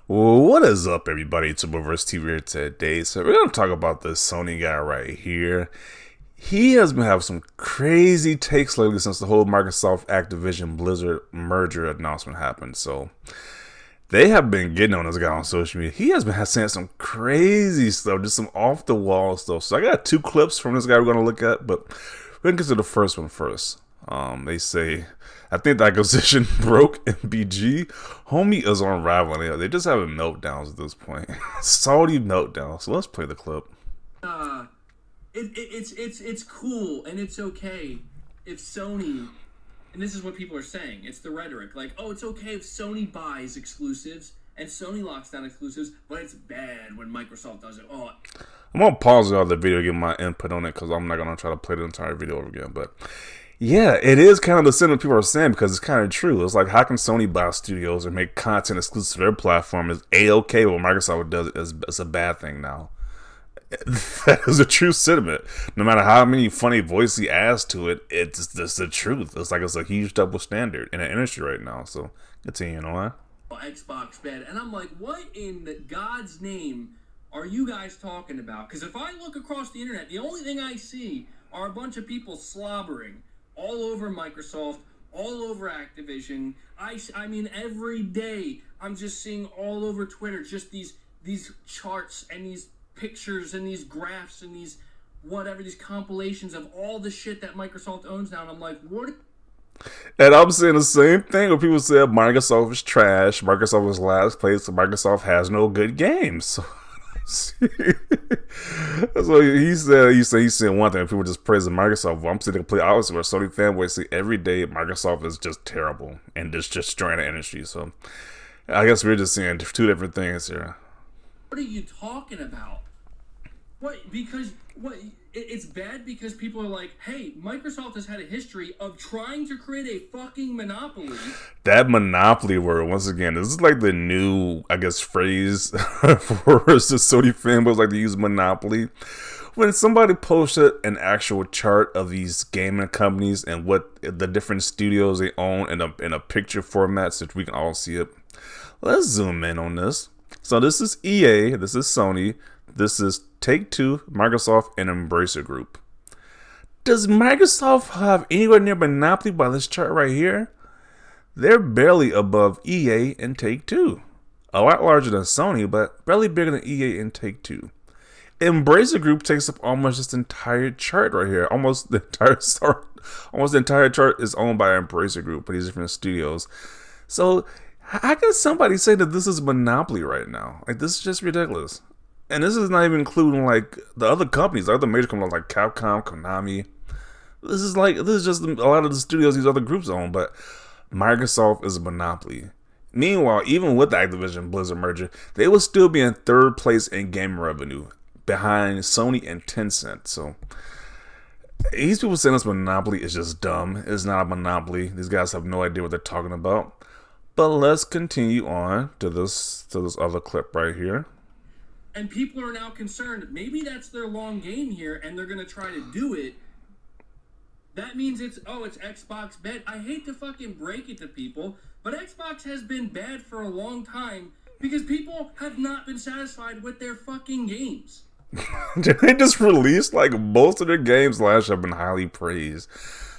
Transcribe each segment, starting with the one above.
Well, what is up, everybody? It's Reverse TV here today. So we're gonna talk about this Sony guy right here. He has been having some crazy takes lately since the whole Microsoft Activision Blizzard merger announcement happened. So they have been getting on this guy on social media. He has been saying some crazy stuff, just some off the wall stuff. So I got two clips from this guy we're gonna look at, but we're gonna get to the first one first. They say, I think the acquisition broke MBG. Homie is unraveling it. They just having meltdowns at this point. Salty meltdowns. So let's play the clip. It's cool and it's okay if Sony, and this is what people are saying, it's the rhetoric, like, oh, it's okay if Sony buys exclusives and Sony locks down exclusives, but it's bad when Microsoft does it. Oh, I'm gonna pause the other video, give my input on it, because I'm not gonna try to play the entire video over again. But yeah, it is kind of the sentiment people are saying, because it's kind of true. It's like, how can Sony buy studios and make content exclusive to their platform? Is a-okay what Microsoft does it's a bad thing now? That is a true sentiment. No matter how many funny voices he adds to it, it's just the truth. It's like it's a huge double standard in the industry right now. So continuing on. Xbox bad, and I'm like, what in the God's name are you guys talking about? Because if I look across the internet, the only thing I see are a bunch of people slobbering all over Microsoft, all over Activision. I mean, every day I'm just seeing all over Twitter just these charts and these pictures and these graphs and these whatever, these compilations of all the shit that Microsoft owns now. And I'm like, what? And I'm saying the same thing when people say Microsoft is trash, Microsoft is last place, so Microsoft has no good games. So he said one thing, people just praising Microsoft. Well, I'm saying the complete opposite, where Sony fanboys say every day Microsoft is just terrible and just destroying the industry. So I guess we're just seeing two different things here. What are you talking about? What? Because what? It's bad because people are like, hey, Microsoft has had a history of trying to create a fucking monopoly. That monopoly word, once again, this is like the new, I guess, phrase for the Sony fanboys like to use monopoly. When somebody posted an actual chart of these gaming companies and what the different studios they own in a picture format so we can all see it. Let's zoom in on this. So this is EA, this is Sony, this is Take-Two, Microsoft, and Embracer Group. Does Microsoft have anywhere near monopoly by this chart right here? They're barely above EA and Take-Two. A lot larger than Sony, but barely bigger than EA and Take-Two. Embracer Group takes up almost this entire chart right here. Almost the entire chart is owned by Embracer Group, but these different studios. So how can somebody say that this is monopoly right now? Like, this is just ridiculous. And this is not even including like the other companies, the other major companies like Capcom, Konami. This is just a lot of the studios these other groups own, but Microsoft is a monopoly. Meanwhile, even with the Activision Blizzard merger, they will still be in third place in game revenue, behind Sony and Tencent. So these people saying this monopoly is just dumb. It's not a monopoly. These guys have no idea what they're talking about. But let's continue on to this other clip right here. And people are now concerned, maybe that's their long game here, and they're going to try to do it. That means it's Xbox bad. I hate to fucking break it to people, but Xbox has been bad for a long time because people have not been satisfied with their fucking games. They just released, like, most of their games last year have been highly praised.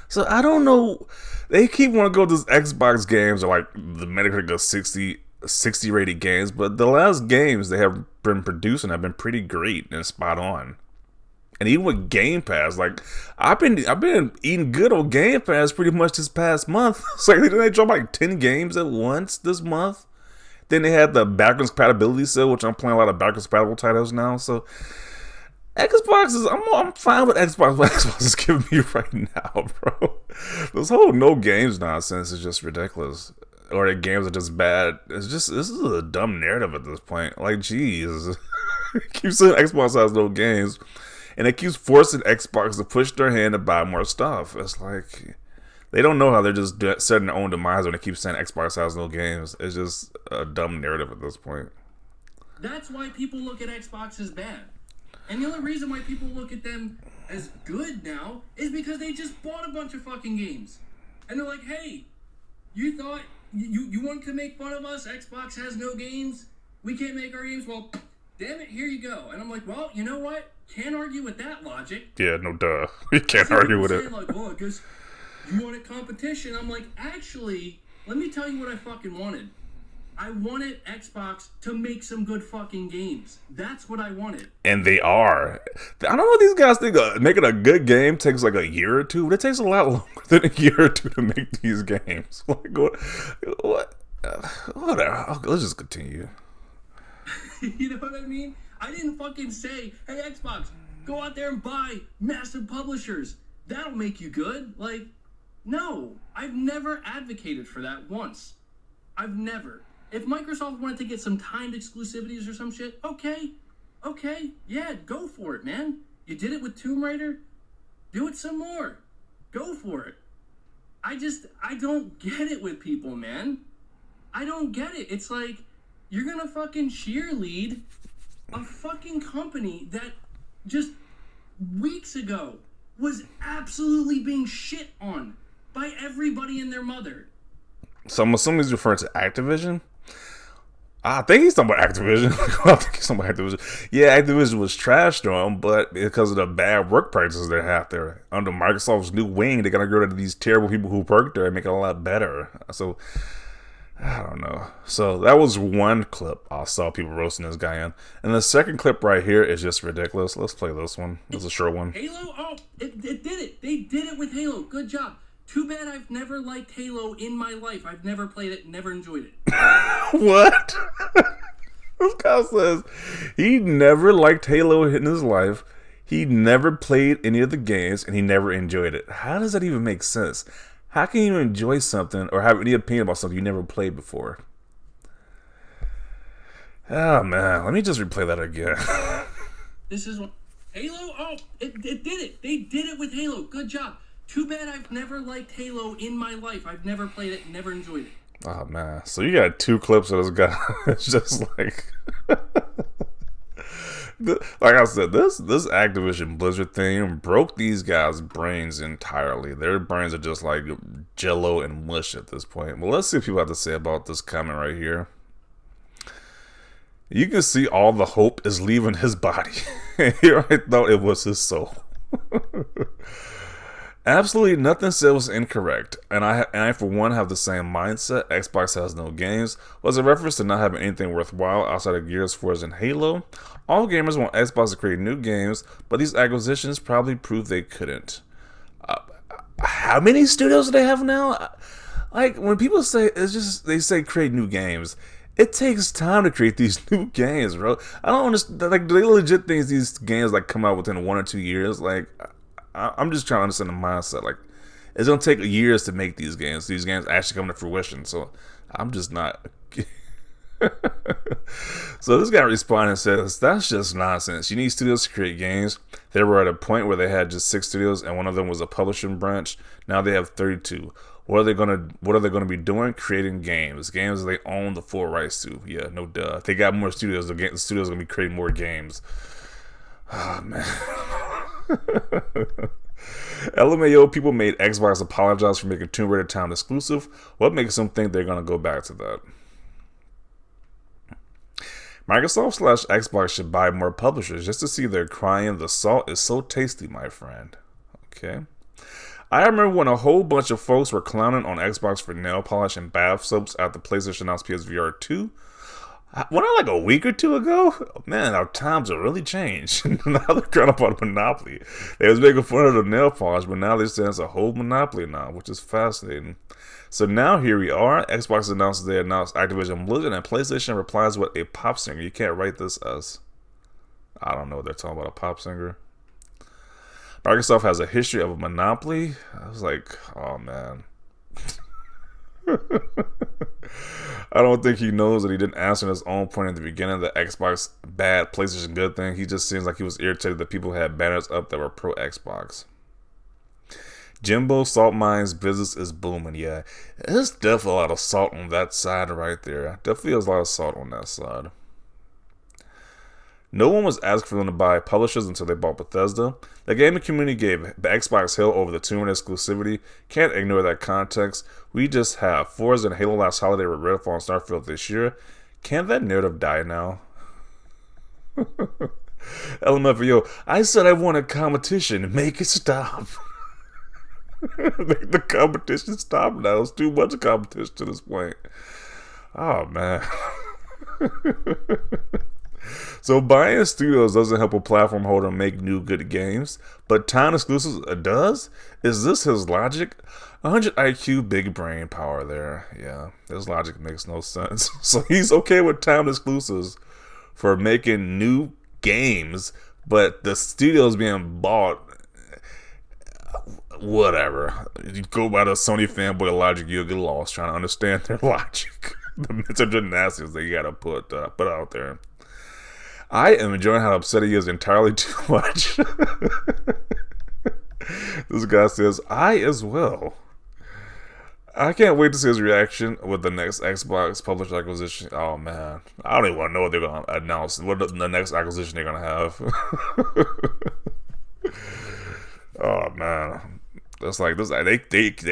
So I don't know. They keep wanting to go to these Xbox games or like the Metacritic 60 rated games, but the last games they have been producing have been pretty great and spot on. And even with Game Pass, like I've been eating good on Game Pass pretty much this past month. It's like they dropped like 10 games at once this month. Then they had the backwards compatibility sale, which I'm playing a lot of backwards compatible titles now. So Xbox is, I'm fine with Xbox. What Xbox is giving me right now, bro. This whole no games nonsense is just ridiculous. Or the games are just bad. It's just, this is a dumb narrative at this point. Like, geez. It keeps saying Xbox has no games. And it keeps forcing Xbox to push their hand to buy more stuff. It's like, they don't know how they're just setting their own demise when they keep saying Xbox has no games. It's just a dumb narrative at this point. That's why people look at Xbox as bad. And the only reason why people look at them as good now is because they just bought a bunch of fucking games. And they're like, hey, you thought you wanted to make fun of us? Xbox has no games? we can't make our games. Well, damn it, here you go. And I'm like, well, you know what? Can't argue with that logic. Yeah, no duh. You can't argue with it. Like, oh, I guess you wanted competition. I'm like, actually, let me tell you what I fucking wanted. I wanted Xbox to make some good fucking games. That's what I wanted. And they are. I don't know what these guys think. Making a good game takes like a year or two, but it takes a lot longer than a year or two to make these games. Like, what? Whatever. Let's just continue. You know what I mean? I didn't fucking say, hey, Xbox, go out there and buy massive publishers. That'll make you good. Like, no. I've never advocated for that once. I've never. If Microsoft wanted to get some timed exclusivities or some shit, okay, yeah, go for it, man. You did it with Tomb Raider, do it some more. Go for it. I don't get it with people, man. I don't get it. It's like, you're gonna fucking cheerlead a fucking company that just weeks ago was absolutely being shit on by everybody and their mother. So I'm assuming he's referring to Activision? I think he's talking about Activision. I think he's talking about Activision. Yeah, Activision was trashed on them, but because of the bad work practices they have there. Under Microsoft's new wing, they're going to go to these terrible people who work there and make it a lot better. So, I don't know. So, that was one clip I saw people roasting this guy in. And the second clip right here is just ridiculous. Let's play this one. This is a short one. Halo? Oh, it did it. They did it with Halo. Good job. Too bad I've never liked Halo in my life. I've never played it, never enjoyed it. What? This guy says he never liked Halo in his life. He never played any of the games, and he never enjoyed it. How does that even make sense? How can you enjoy something or have any opinion about something you never played before? Oh, man. Let me just replay that again. This is one. Halo? Oh, it did it. They did it with Halo. Good job. Too bad I've never liked Halo in my life. I've never played it, never enjoyed it. Oh, man. So you got two clips of this guy. It's just like... like I said, this Activision Blizzard thing broke these guys' brains entirely. Their brains are just like jello and mush at this point. Well, let's see what people have to say about this comment right here. You can see all the hope is leaving his body. Here I thought it was his soul. Absolutely nothing said was incorrect, and I for one have the same mindset. Xbox has no games was a reference to not having anything worthwhile outside of Gears, Forza, and Halo. All gamers want Xbox to create new games, but these acquisitions probably proved they couldn't. How many studios do they have now? Like, when people say, it's just, they say create new games. It takes time to create these new games, bro. I don't understand. Like, do they legit think these games like come out within 1 or 2 years? Like, I'm just trying to understand the mindset. Like, it's gonna take years to make these games. These games actually come to fruition. So I'm just not. So this guy responded and says, "That's just nonsense. You need studios to create games. They were at a point where they had just 6 studios, and one of them was a publishing branch. Now they have 32. What are they gonna be doing? Creating games they own the full rights to. Yeah, no duh. If they got more studios, the studios gonna be creating more games. Oh man." LMAO people made Xbox apologize for making Tomb Raider time exclusive. What makes them think they're gonna go back to that? Microsoft/Xbox should buy more publishers just to see they're crying. The salt is so tasty, my friend. Okay. I remember when a whole bunch of folks were clowning on Xbox for nail polish and bath soaps after PlayStation announced PSVR 2. When I like a week or two ago, man, our times have really changed. Now they're crying about a monopoly. They was making fun of the nail polish, but now they say it's a whole monopoly now, which is fascinating. So now here we are. Xbox announced Activision Blizzard, and PlayStation replies with a pop singer. You can't write this as. I don't know what they're talking about, a pop singer. Microsoft has a history of a monopoly. I was like, oh man. I don't think he knows that he didn't answer his own point at the beginning, the Xbox bad, PlayStation good thing. He just seems like he was irritated that people had banners up that were pro Xbox. Jimbo Salt Mines business is booming. Yeah, there's definitely a lot of salt on that side right there. Definitely there's a lot of salt on that side. No one was asking for them to buy publishers until they bought Bethesda. The gaming community gave Xbox hell over the Tomb Raider exclusivity. Can't ignore that context. We just have Forza and Halo last holiday with Redfall and Starfield this year. Can that narrative die now? LMFAO, I said I want a competition. Make it stop. Make the competition stop now. It's too much competition to this point. Oh, man. So buying studios doesn't help a platform holder make new good games, but time exclusives does? Is this his logic? 100 IQ, big brain power there. Yeah, his logic makes no sense. So he's okay with time exclusives for making new games, but the studio's being bought. Whatever. You go by the Sony fanboy logic, you'll get lost trying to understand their logic. The mental gymnastics that you gotta put out there. I am enjoying how upset he is entirely too much. This guy says, I as well. I can't wait to see his reaction with the next Xbox published acquisition. Oh man, I don't even want to know what they're gonna announce. What the next acquisition they're gonna have. Oh man, that's like this. They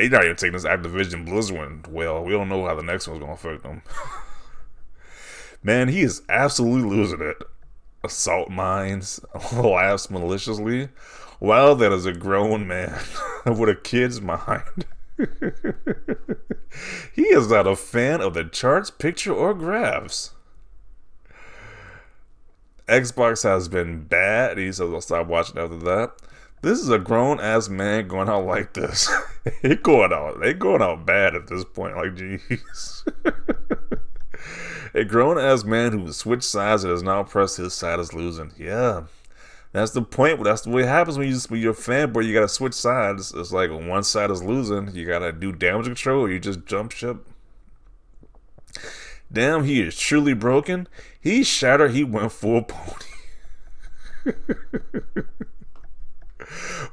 not even taking this Activision Blizzard one well. We don't know how the next one's gonna affect them. Man, he is absolutely losing it. Assault mines, laughs maliciously. Wow, that is a grown man with a kid's mind. He is not a fan of the charts, picture, or graphs. Xbox has been bad. He says I'll stop watching after that. This is a grown ass man going out like this. They going out bad at this point. Like, jeez. A grown ass man who switched sides and is now pressed his side is losing. Yeah. That's the point. That's the way it happens when you're a fanboy. You gotta switch sides. It's like when one side is losing, you gotta do damage control, or you just jump ship. Damn, he is truly broken. He shattered. He went full pony.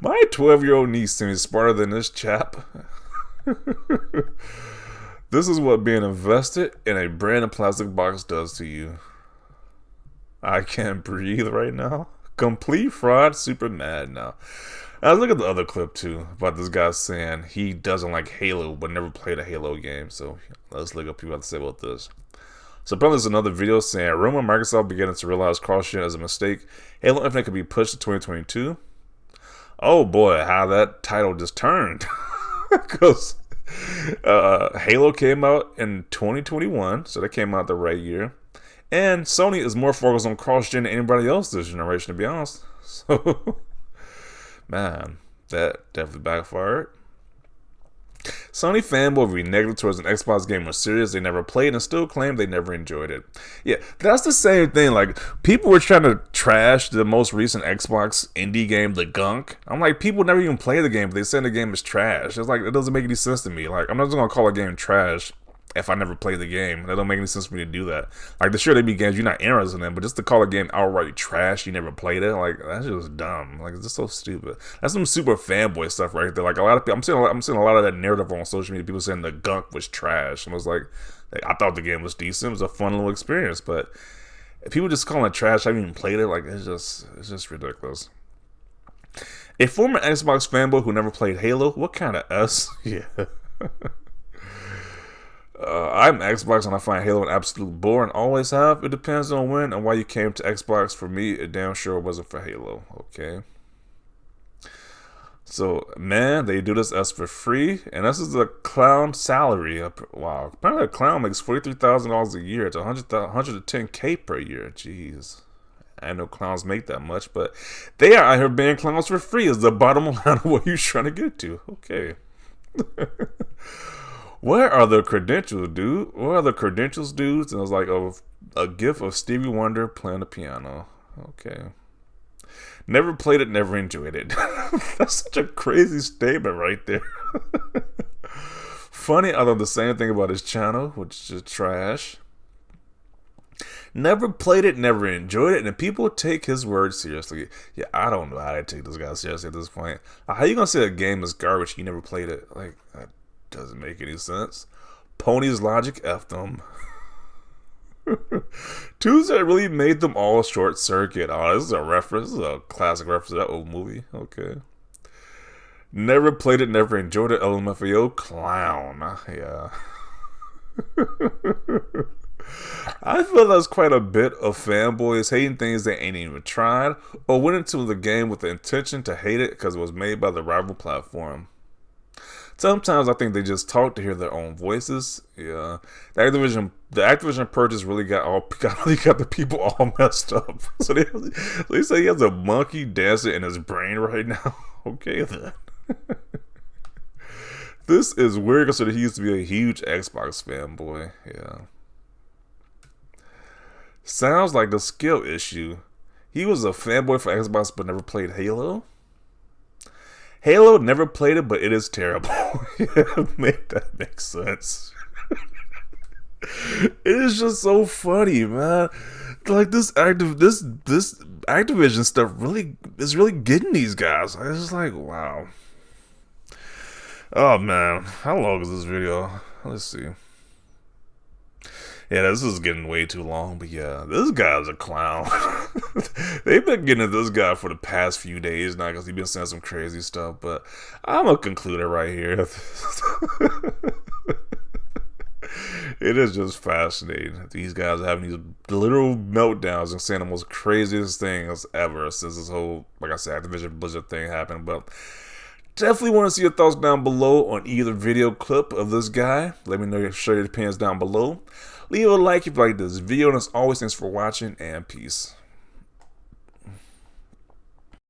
My 12-year-old niece seems smarter than this chap. This is what being invested in a brand of plastic box does to you. I can't breathe right now. Complete fraud, super mad now. Now look at the other clip too about this guy saying he doesn't like Halo but never played a Halo game. So let's look up what people have to say about this. So apparently there's another video saying rumor Microsoft beginning to realize cross-gen as a mistake. Halo Infinite could be pushed to 2022. Oh boy, how that title just turned. Because Halo came out in 2021, so that came out the right year. And Sony is more focused on cross-gen than anybody else this generation, to be honest. So, man, that definitely backfired. Sony fanboy will be negative towards an Xbox game or series they never played and still claim they never enjoyed it. Yeah, that's the same thing. Like, people were trying to trash the most recent Xbox indie game, The Gunk. I'm like, people never even play the game, but they say the game is trash. It's like, it doesn't make any sense to me. Like, I'm not just going to call a game trash if I never play the game. That don't make any sense for me to do that. Like, sure, there be games you're not interested in, but just to call a game outright trash, you never played it, like, that's just dumb. Like, it's just so stupid. That's some super fanboy stuff right there. Like, a lot of people, I'm seeing a lot of that narrative on social media, people saying The Gunk was trash. And I was like, I thought the game was decent. It was a fun little experience, but if people just calling it trash, I haven't even played it, like, it's just ridiculous. A former Xbox fanboy who never played Halo, what kind of S? Yeah. I'm Xbox and I find Halo an absolute bore and always have. It depends on when and why you came to Xbox. For me, it damn sure wasn't for Halo. Okay. So, man, they do this S for free, and this is a clown salary. Wow. Apparently a clown makes $43,000 a year. It's $110K per year. Jeez. I know clowns make that much, but they are out here being clowns for free is the bottom line of what you're trying to get to. Okay. Where are the credentials, dude? Where are the credentials, dudes? And it was like a gif of Stevie Wonder playing the piano. Okay. Never played it, never enjoyed it. That's such a crazy statement right there. Funny, I love the same thing about his channel, which is trash. Never played it, never enjoyed it, and people take his words seriously. Yeah, I don't know how to take this guy seriously at this point. How you gonna say a game is garbage? You never played it? Like, that doesn't make any sense. Pony's logic effed them. Tuesday really made them all short circuit. Oh, this is a reference. This is a classic reference to that old movie. Okay. Never played it, never enjoyed it. LMFAO clown. Yeah. I feel that's quite a bit of fanboys hating things they ain't even tried or went into the game with the intention to hate it because it was made by the rival platform. Sometimes I think they just talk to hear their own voices. Yeah, the Activision purchase really got the people all messed up. So they say he has a monkey dancing in his brain right now. Okay then. This is weird considering he used to be a huge Xbox fanboy. Yeah. Sounds like a skill issue. He was a fanboy for Xbox but never played Halo. Halo never played it, but it is terrible. Yeah, make that make sense. It is just so funny, man. Like this Activision stuff really is really getting these guys. It's just like, wow. Oh man, how long is this video? Let's see. Yeah, this is getting way too long, but yeah, this guy's a clown. They've been getting at this guy for the past few days now because he's been saying some crazy stuff, but I'm gonna conclude it right here. It is just fascinating. These guys are having these literal meltdowns and saying the most craziest things ever since this whole, like I said, Activision Blizzard thing happened, but definitely want to see your thoughts down below on either video clip of this guy. Let me know, share your opinions down below. Leave a like if you like this video, and as always, thanks for watching, and peace.